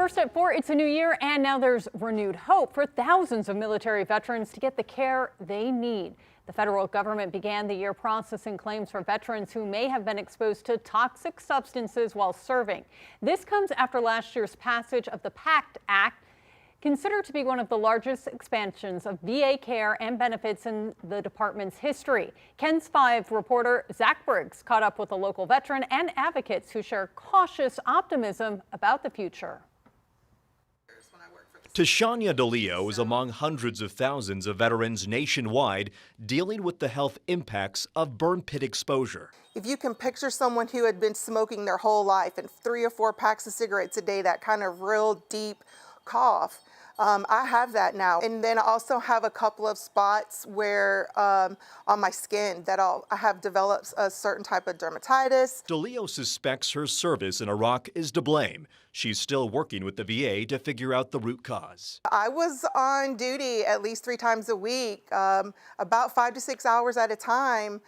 First at 4, it's a new year, and now there's renewed hope for thousands of military veterans to get the care they need. The federal government began the year processing claims for veterans who may have been exposed to toxic substances while serving. This comes after last year's passage of the PACT Act, considered to be one of the largest expansions of VA care and benefits in the department's history. KENS 5 reporter Zach Briggs caught up with a local veteran and advocates who share cautious optimism about the future. Tashania DeLeo is among hundreds of thousands of veterans nationwide dealing with the health impacts of burn pit exposure. If you can picture someone who had been smoking their whole life and 3 or 4 packs of cigarettes a day, that kind of real deep cough, I have that now. And then I also have a couple of spots where on my skin that I have developed a certain type of dermatitis. DeLeo suspects her service in Iraq is to blame. She's still working with the VA to figure out the root cause. I was on duty at least 3 times a week, about 5 to 6 hours at a time,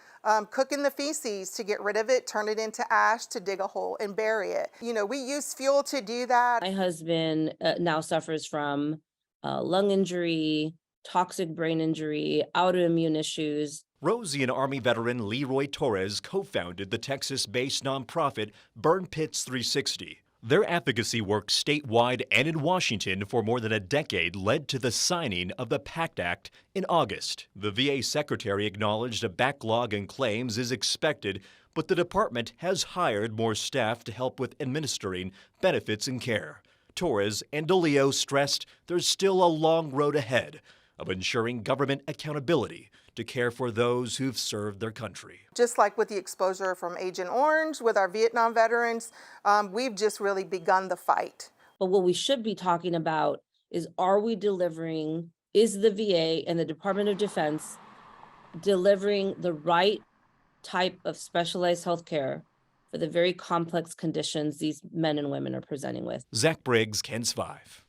cooking the feces to get rid of it, turn it into ash to dig a hole and bury it. You know, we use fuel to do that. My husband now suffers from lung injury, toxic brain injury, autoimmune issues. Rosie and Army veteran Leroy Torres co-founded the Texas-based nonprofit Burn Pits 360. Their advocacy work statewide and in Washington for more than a decade led to the signing of the PACT Act in August. The VA secretary acknowledged a backlog in claims is expected, but the department has hired more staff to help with administering benefits and care. Torres and DeLeo stressed there's still a long road ahead of ensuring government accountability to care for those who've served their country. Just like with the exposure from Agent Orange with our Vietnam veterans, we've just really begun the fight. But what we should be talking about is, are we delivering, is the VA and the Department of Defense delivering the right type of specialized health care for the very complex conditions these men and women are presenting with? Zach Briggs, KENS 5.